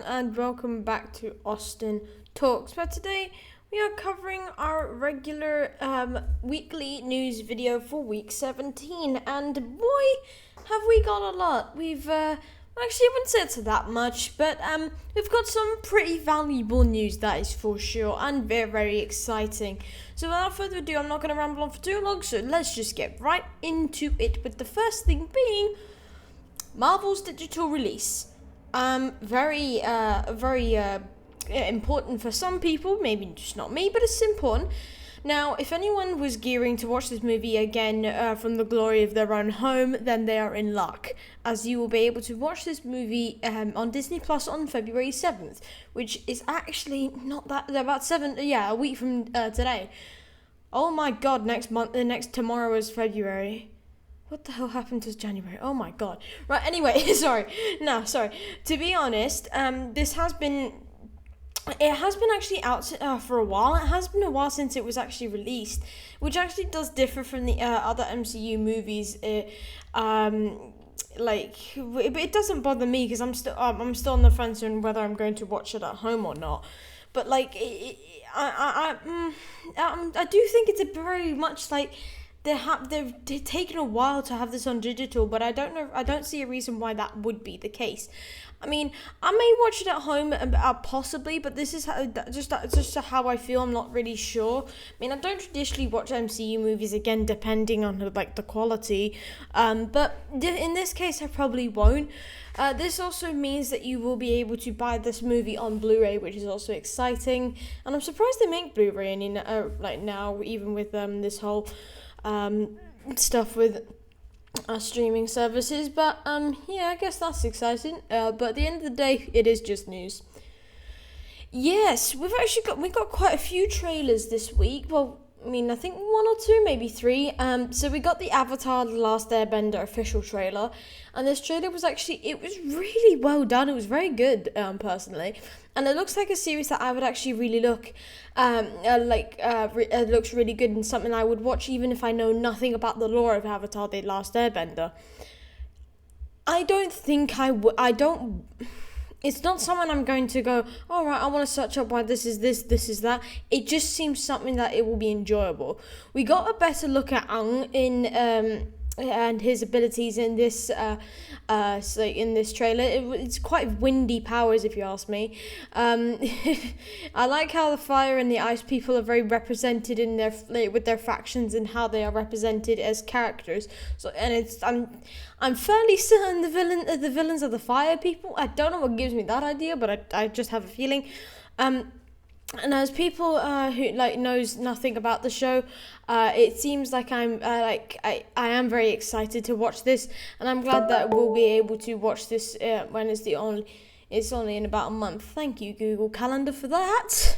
and welcome back to Austin Talks. But today we are covering our regular weekly news video for week 17, and boy, have we got a lot. We've actually, I wouldn't say it's that much, but we've got some pretty valuable news, that is for sure, and very, very exciting. So without further ado, I'm not going to ramble on for too long, so let's just get right into it, with the first thing being Marvel's digital release. Very important for some people, maybe just not me, but it's important. Now, if anyone was gearing to watch this movie again from the glory of their own home, then they are in luck, as you will be able to watch this movie on Disney Plus on February 7th, which is actually not that, about a week from today. Oh my god, tomorrow is February. What the hell happened to January? Oh my god. Right, anyway, sorry. To be honest, it has been actually out for a while. It has been a while since it was actually released, which actually does differ from the other MCU movies. But it doesn't bother me because I'm still on the fence on whether I'm going to watch it at home or not. But I do think it's a very much like they've taken a while to have this on digital, but I don't see a reason why that would be the case. I mean, I may watch it at home, possibly, but this is just how I feel. I'm not really sure. I mean, I don't traditionally watch MCU movies, again, depending on the quality, but in this case, I probably won't. This also means that you will be able to buy this movie on Blu-ray, which is also exciting, and I'm surprised they make Blu-ray now, even with this whole stuff with streaming services, but I guess that's exciting. But at the end of the day, it is just news. Yes, we got quite a few trailers this week. Well, I mean, I think one or two, maybe three. So we got the Avatar: The Last Airbender official trailer, and this trailer was really well done. It was very good, personally, and it looks like a series that I would actually really look, it looks really good and something I would watch even if I know nothing about the lore of Avatar: The Last Airbender. I don't think I would. It's not something I'm going to go, all right, I want to search up why this is that. It just seems something that it will be enjoyable. We got a better look at Aang and his abilities in this in this trailer. It's quite windy powers, if you ask me. I like how the fire and the ice people are very represented in with their factions and how they are represented as characters. So, and I'm fairly certain the villains are the fire people. I don't know what gives me that idea, but I just have a feeling. And as people who knows nothing about the show, it seems like I am very excited to watch this, and I'm glad that we'll be able to watch this when it's only in about a month. Thank you, Google Calendar, for that.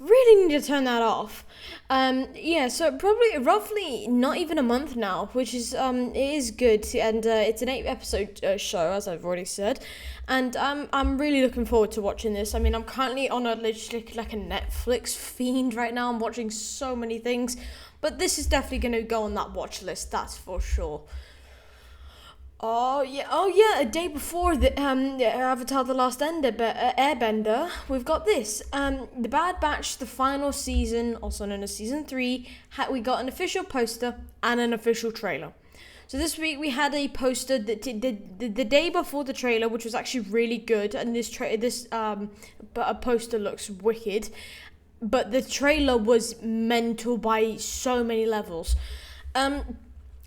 Really need to turn that off. So probably roughly not even a month now, which is it is good, and it's an 8-episode show, as I've already said, and I'm really looking forward to watching this. I mean, I'm currently on literally a Netflix fiend right now. I'm watching so many things, but this is definitely going to go on that watch list, that's for sure. Oh yeah, a day before the Avatar: The Last Airbender, we've got this. The Bad Batch, the final season, also known as season 3, we got an official poster and an official trailer. So this week we had a poster that the day before the trailer, which was actually really good, and a poster looks wicked, but the trailer was mental by so many levels.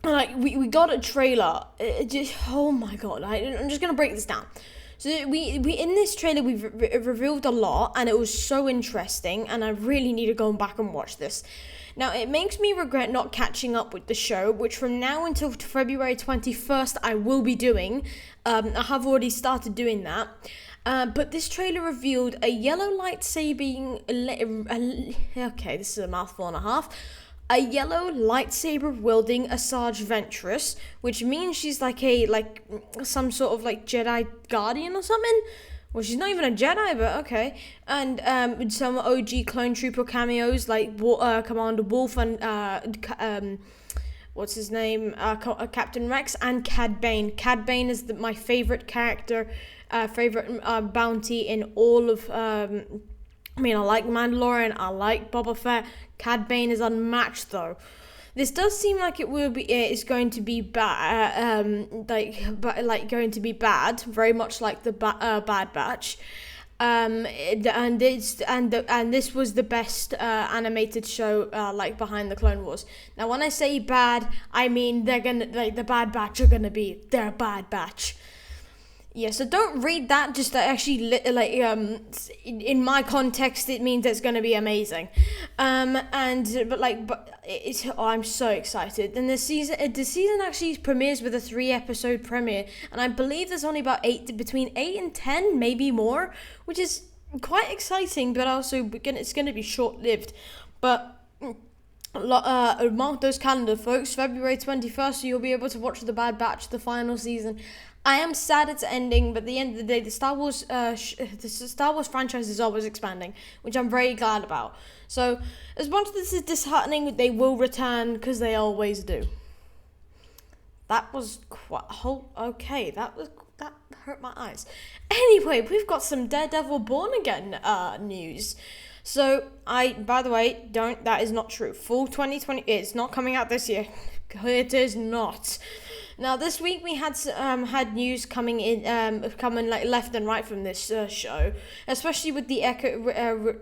We got a trailer. Oh my god! I'm just gonna break this down. So we in this trailer we've revealed a lot, and it was so interesting, and I really need to go back and watch this. Now, it makes me regret not catching up with the show, which from now until February 21st I will be doing. I have already started doing that. But this trailer revealed a yellow lightsaber. Okay, this is a mouthful and a half. A yellow lightsaber wielding Asajj Ventress, which means she's some sort of Jedi Guardian or something. Well, she's not even a Jedi, but okay. And some OG clone trooper cameos like Commander Wolf and what's his name, Captain Rex, and Cad Bane. Cad Bane is my favorite character, favorite bounty in all of. I like Mandalorian, I like Boba Fett. Cad Bane is unmatched though. This does seem like it's going to be bad, going to be bad, very much like the Bad Batch. And this was the best animated show behind the Clone Wars. Now, when I say bad, I mean they're gonna the Bad Batch are gonna be their Bad Batch. Yeah, so don't read that. Just actually, in my context, it means it's gonna be amazing. I'm so excited. And the season actually premieres with a 3-episode premiere, and I believe there's only about between 8 and 10, maybe more, which is quite exciting. But also, it's gonna be short-lived. But mark those calendar, folks. February 21st, so you'll be able to watch The Bad Batch, the final season. I am sad it's ending, but at the end of the day, the Star Wars franchise is always expanding, which I'm very glad about. So, as much as this is disheartening, they will return, because they always do. That was okay. That hurt my eyes. Anyway, we've got some Daredevil Born Again news. So, by the way, that is not true. Full 2020, it's not coming out this year. It is not. Now, this week we had news coming left and right from this show, especially with the Echo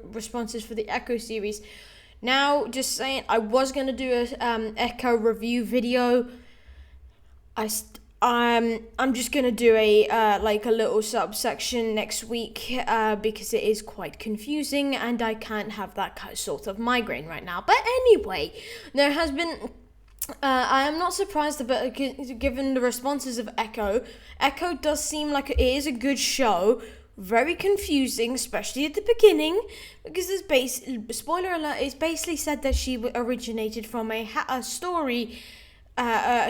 responses for the Echo series. Now, just saying, I was gonna do a Echo review video. I'm just gonna do a little subsection next week because it is quite confusing and I can't have that sort of migraine right now. But anyway, there has been. I am not surprised about given the responses of Echo. Echo does seem like it is a good show. Very confusing, especially at the beginning, because spoiler alert, it's basically said that she originated from a story.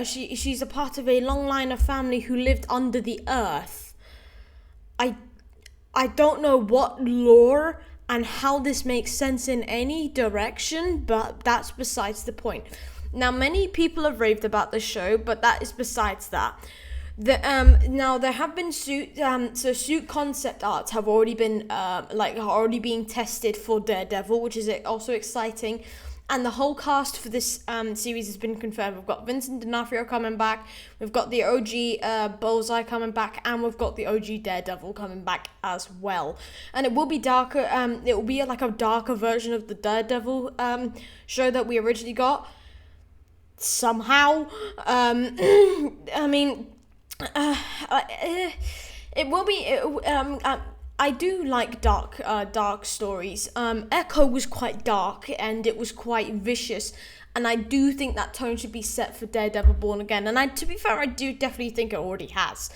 She's a part of a long line of family who lived under the earth. I don't know what lore and how this makes sense in any direction, but that's besides the point. Now, many people have raved about the show, but that is besides that. Now there have been suit concept arts have already been already being tested for Daredevil, which is also exciting. And the whole cast for this series has been confirmed. We've got Vincent D'Onofrio coming back, we've got the OG Bullseye coming back, and we've got the OG Daredevil coming back as well. And it will be darker. It will be like a darker version of the Daredevil show that we originally got. Somehow, it will be. I do like dark stories. Echo was quite dark and it was quite vicious, and I do think that tone should be set for Daredevil Born Again. And to be fair, I do definitely think it already has.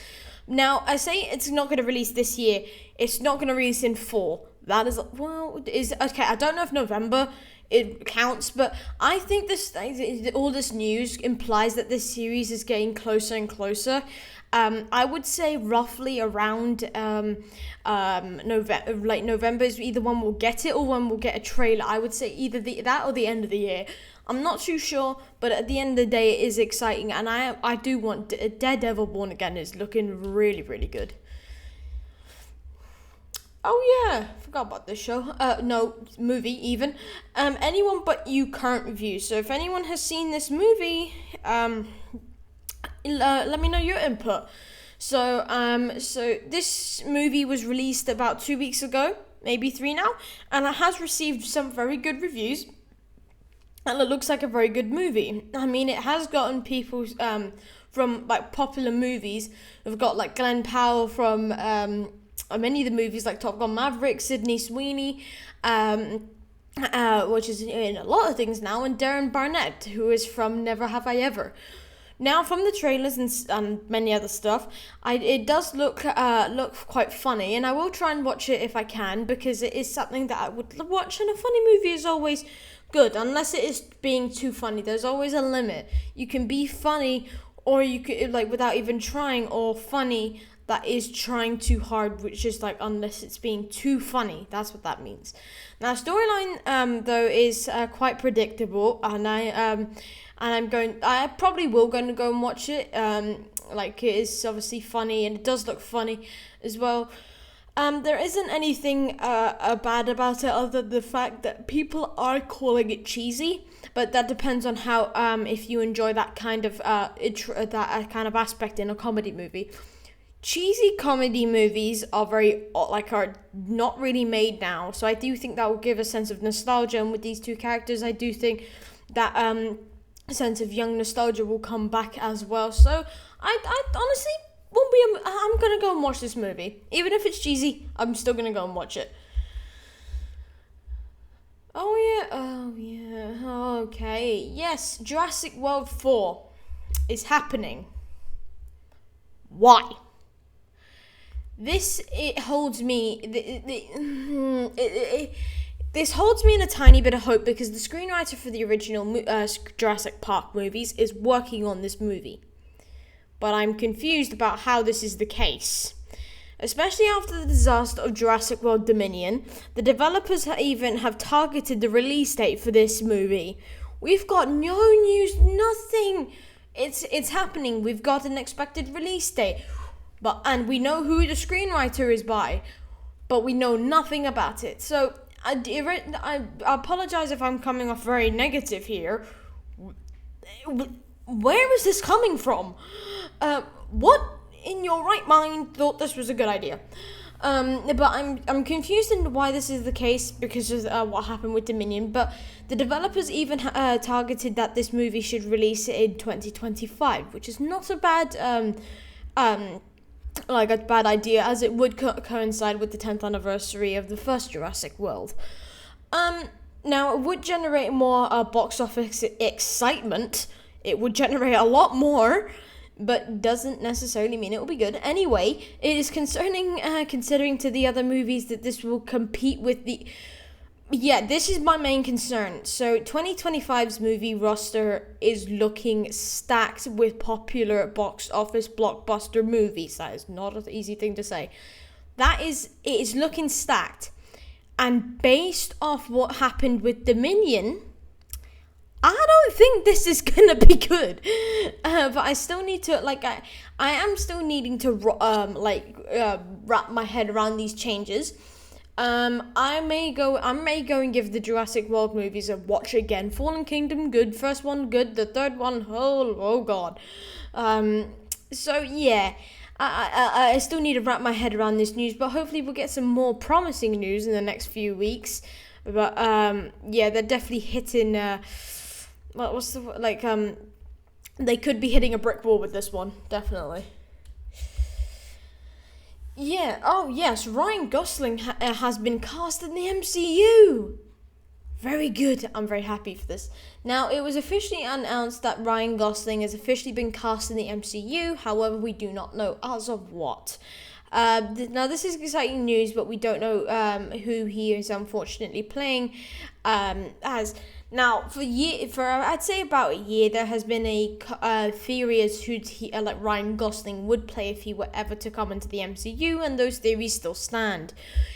Now, I say it's not going to release this year. It's not going to release in fall. That is okay. I don't know if November it counts, but I think all this news implies that this series is getting closer and closer. I would say roughly around November is either when we'll get it or when we'll get a trailer. I would say either that or the end of the year. I'm not too sure, but at the end of the day, it is exciting, and I do want Daredevil Born Again is looking really, really good. Oh yeah, forgot about this show. Movie even. Anyone But You current review. So if anyone has seen this movie, let me know your input. So this movie was released about 2 weeks ago, maybe 3 now, and it has received some very good reviews. And it looks like a very good movie. I mean, it has gotten people from like popular movies. We've got like Glenn Powell from many of the movies like Top Gun Maverick, Sydney Sweeney, which is in a lot of things now, and Darren Barnett, who is from Never Have I Ever. Now, from the trailers and many other stuff, it does look quite funny, and I will try and watch it if I can, because it is something that I would watch, and a funny movie is always good, unless it is being too funny. There's always a limit. You can be funny, or you could, without even trying, or funny that is trying too hard, which is like, unless it's being too funny. That's what that means. Now, storyline though is quite predictable, and I probably will going to go and watch it. Like, it is obviously funny, and it does look funny as well. There isn't anything bad about it, other than the fact that people are calling it cheesy. But that depends on how if you enjoy that kind of kind of aspect in a comedy movie. Cheesy comedy movies are not really made now, so I do think that will give a sense of nostalgia. And with these two characters, I do think that sense of young nostalgia will come back as well. So I honestly won't be. I'm gonna go and watch this movie, even if it's cheesy. I'm still gonna go and watch it. Oh yeah. Okay. Yes, Jurassic World 4 is happening. Why? This holds me in a tiny bit of hope, because the screenwriter for the original Jurassic Park movies is working on this movie. But I'm confused about how this is the case. Especially after the disaster of Jurassic World Dominion, the developers have targeted the release date for this movie. We've got no news, nothing. It's happening. We've got an expected release date. And we know who the screenwriter is by, but we know nothing about it. So I apologize if I'm coming off very negative here. Where is this coming from? What in your right mind thought this was a good idea? But I'm confused in why this is the case, because of what happened with Dominion. But the developers even targeted that this movie should release in 2025, which is not a bad a bad idea, as it would coincide with the 10th anniversary of the first Jurassic World. Now, it would generate more box office excitement. It would generate a lot more, but doesn't necessarily mean it will be good. Anyway, it is concerning, considering to the other movies, that this will compete with the... Yeah, this is my main concern. So 2025's movie roster is looking stacked with popular box office blockbuster movies. That is not an easy thing to say. It is looking stacked. And based off what happened with Dominion, I don't think this is gonna be good. But I still need to, I am still needing to wrap my head around these changes. I may go and give the Jurassic World movies a watch again. Fallen Kingdom, good. First one, good. The third one, oh god. So yeah, I still need to wrap my head around this news, but hopefully we'll get some more promising news in the next few weeks. But yeah, they're definitely hitting. They could be hitting a brick wall with this one, definitely. Yeah, oh yes, Ryan Gosling has been cast in the MCU. Very good, I'm very happy for this. Now, it was officially announced that Ryan Gosling has officially been cast in the MCU, however, we do not know as of what. Now, this is exciting news, but we don't know who he is unfortunately playing as. Now, for I'd say about a year, there has been a theory as who Ryan Gosling would play if he were ever to come into the MCU, and those theories still stand.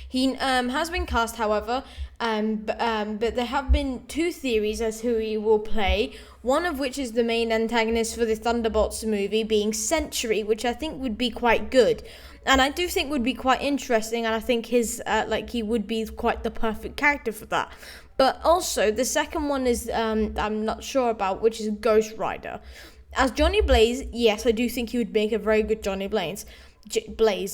He has been cast, however, but there have been two theories as who he will play. One of which is the main antagonist for the Thunderbolts movie, being Sentry, which I think would be quite good. And I do think would be quite interesting, and I think his he would be quite the perfect character for that. But also, the second one is I'm not sure about, which is Ghost Rider. As Johnny Blaze, yes, I do think he would make a very good Johnny Blaze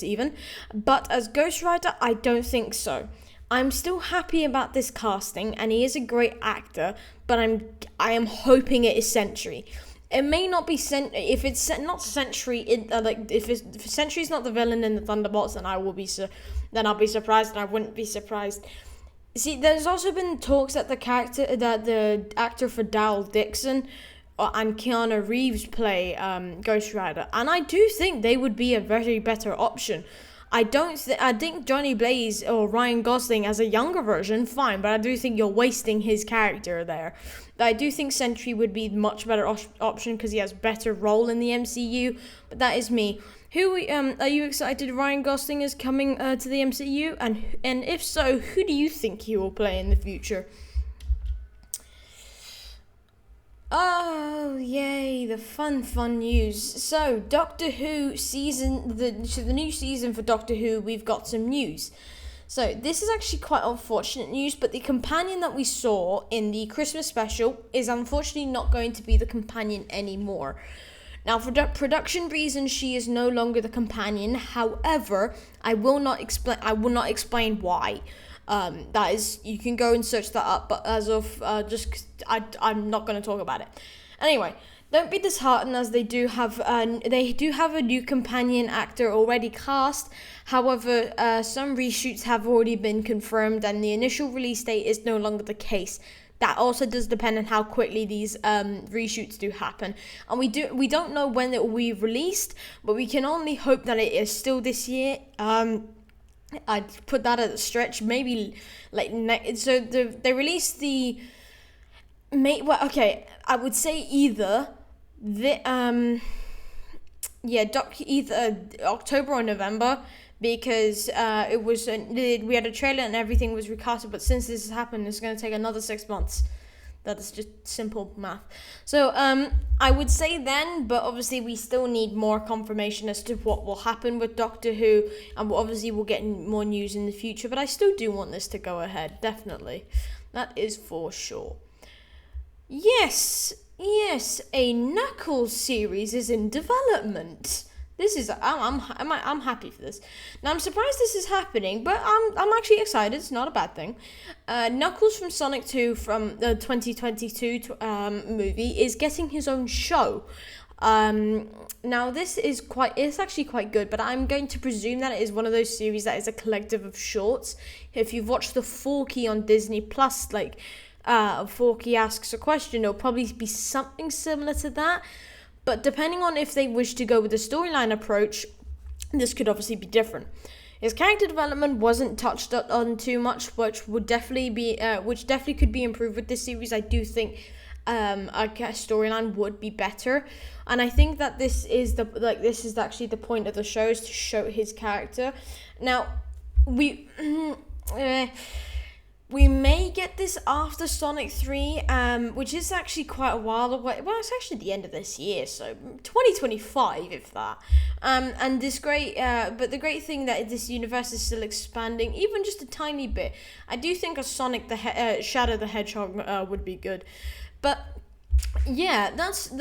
even. But as Ghost Rider, I don't think so. I'm still happy about this casting, and he is a great actor, but I am hoping it is Sentry. It may not be if it's not Sentry. If Sentry's not the villain in the Thunderbolts, then I'll be surprised, and I wouldn't be surprised. See, there's also been talks that the actor for Daryl Dixon and Keanu Reeves play Ghost Rider, and I do think they would be a very better option. I think Johnny Blaze or Ryan Gosling as a younger version, fine, but I do think you're wasting his character there. I do think Sentry would be much better option because he has better role in the MCU, but that is me. Are you excited Ryan Gosling is coming to the MCU? And if so, who do you think he will play in the future? Oh, yay, the fun news. So, Doctor Who the new season for Doctor Who, we've got some news. So, this is actually quite unfortunate news, but the companion that we saw in the Christmas special is unfortunately not going to be the companion anymore. Now, for production reasons, she is no longer the companion. However, I will not explain why. That is, you can go and search that up, but as of I'm not going to talk about it. Anyway, don't be disheartened, as they do have a new companion actor already cast. However, some reshoots have already been confirmed, and the initial release date is no longer the case. That also does depend on how quickly these reshoots do happen, and we don't know when it will be released, but we can only hope that it is still this year. I'd put that at a stretch, maybe like so they released the I would say either either October or November, because it was we had a trailer and everything was recasted, but since this has happened, it's going to take another 6 months. That is just simple math. So I would say then, but obviously we still need more confirmation as to what will happen with Doctor Who, and obviously we'll get more news in the future, but I still do want this to go ahead, definitely. That is for sure. Yes, a Knuckles series is in development. This is I'm happy for this. Now I'm surprised this is happening, but I'm actually excited. It's not a bad thing. Knuckles from Sonic 2 from the 2022 movie is getting his own show. Now this is it's actually quite good, but I'm going to presume that it is one of those series that is a collective of shorts. If you've watched the Forky on Disney Plus, Forky Asks a Question, it'll probably be something similar to that. But depending on if they wish to go with the storyline approach, this could obviously be different. His character development wasn't touched on too much, which definitely could be improved with this series. I do think a storyline would be better, and I think that this is actually the point of the show, is to show his character. Now, we may get this after Sonic 3, which is actually quite a while away. Well, it's actually the end of this year, so 2025, if that. And this but the great thing that this universe is still expanding, even just a tiny bit. I do think a Sonic Shadow the Hedgehog would be good, but yeah,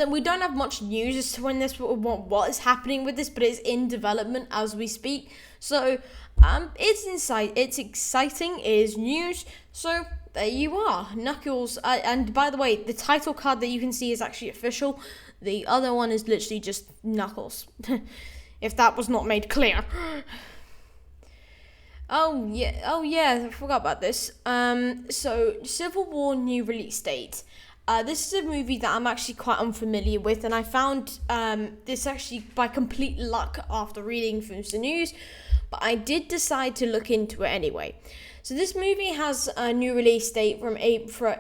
we don't have much news as to when what is happening with this, but it's in development as we speak. So it's exciting, it is news. So there you are, Knuckles. And by the way, the title card that you can see is actually official. The other one is literally just Knuckles. If that was not made clear. Oh yeah, I forgot about this. So Civil War new release date. This is a movie that I'm actually quite unfamiliar with, and I found this actually by complete luck after reading from the news, but I did decide to look into it anyway. So this movie has a new release date from April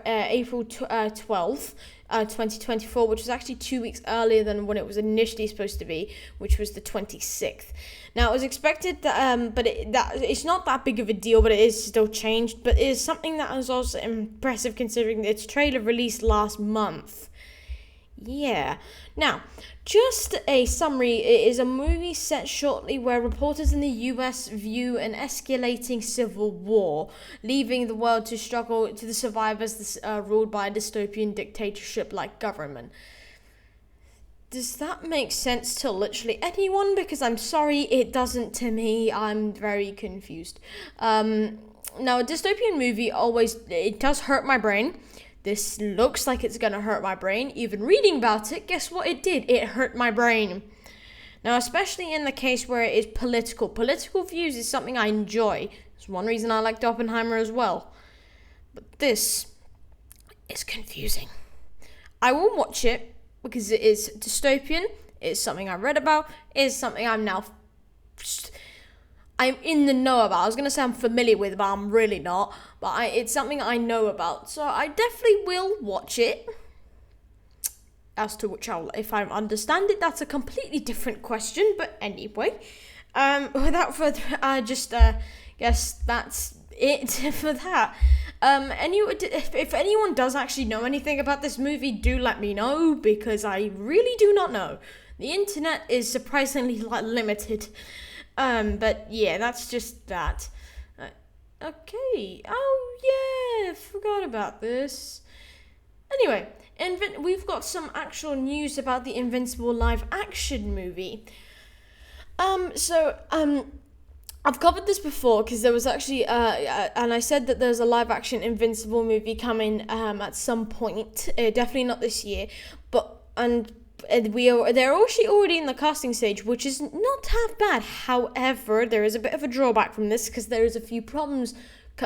12th, 2024, which was actually 2 weeks earlier than when it was initially supposed to be, which was the 26th. Now, it was expected that, but it's not that big of a deal, but it is still changed. But it is something that is also impressive considering its trailer released last month. Yeah. Now, just a summary, it is a movie set shortly where reporters in the US view an escalating civil war, leaving the world to struggle to the survivors ruled by a dystopian dictatorship-like government. Does that make sense to literally anyone? Because I'm sorry, it doesn't to me. I'm very confused. Now, a dystopian movie it does hurt my brain. This looks like it's going to hurt my brain. Even reading about it, guess what it did? It hurt my brain. Now, especially in the case where it is political. Political views is something I enjoy. It's one reason I liked Oppenheimer as well. But this is confusing. I will watch it because it is dystopian. It's something I read about. It's something I'm now... I'm in the know about. I was gonna say I'm familiar with, but I'm really not. But it's something I know about, so I definitely will watch it. As to which if I understand it, that's a completely different question. But anyway, without further, I just guess that's it for that. If anyone does actually know anything about this movie, do let me know, because I really do not know. The internet is surprisingly limited. But yeah, that's just that. Okay. Oh yeah, forgot about this. Anyway, we've got some actual news about the Invincible live action movie. I've covered this before because there was actually and I said that there's a live action Invincible movie coming at some point, definitely not this year, but they're actually already in the casting stage, which is not half bad. However, there is a bit of a drawback from this because there is a few problems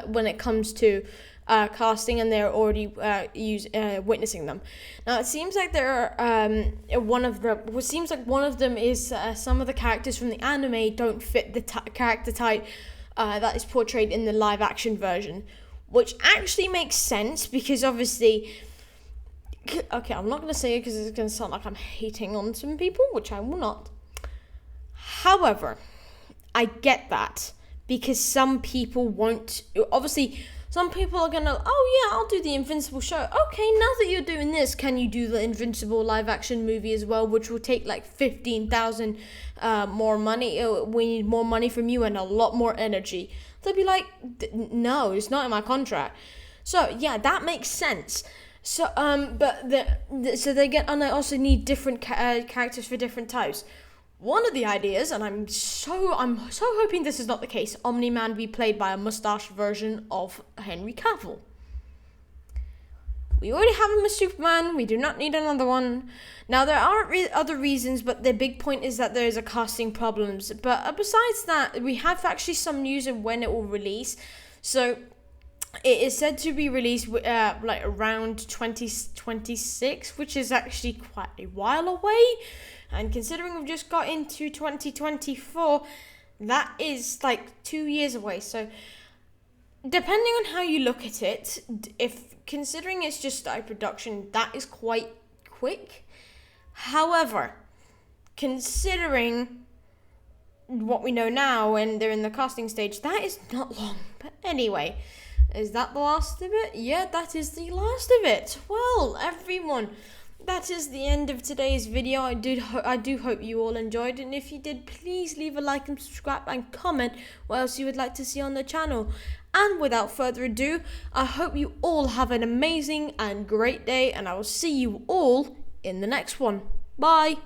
when it comes to casting, and they're already witnessing them. Now it seems like one of them is some of the characters from the anime don't fit the character type that is portrayed in the live action version, which actually makes sense because obviously, okay, I'm not going to say it because it's going to sound like I'm hating on some people, which I will not. However, I get that because some people won't. Obviously, some people are going to, oh yeah, I'll do the Invincible show. Okay, now that you're doing this, can you do the Invincible live action movie as well, which will take like 15,000 more money. We need more money from you and a lot more energy. They'll be like, no, it's not in my contract. So yeah, that makes sense. So so they get, and I also need different characters for different types. One of the ideas, and I'm so hoping this is not the case, Omni-Man be played by a mustache version of Henry Cavill. We already have him as Superman. We do not need another one. Now, there aren't other reasons, but the big point is that there is a casting problems. But besides that, we have actually some news of when it will release. So it is said to be released like around 2026, which is actually quite a while away. And considering we've just got into 2024, that is like 2 years away. So depending on how you look at it, if considering it's just started production, that is quite quick. However, considering what we know now and they're in the casting stage, that is not long. But anyway, is that the last of it? Yeah, that is the last of it. Well, everyone, that is the end of today's video. I do hope you all enjoyed, and if you did, please leave a like and subscribe and comment what else you would like to see on the channel. And without further ado, I hope you all have an amazing and great day, and I will see you all in the next one. Bye!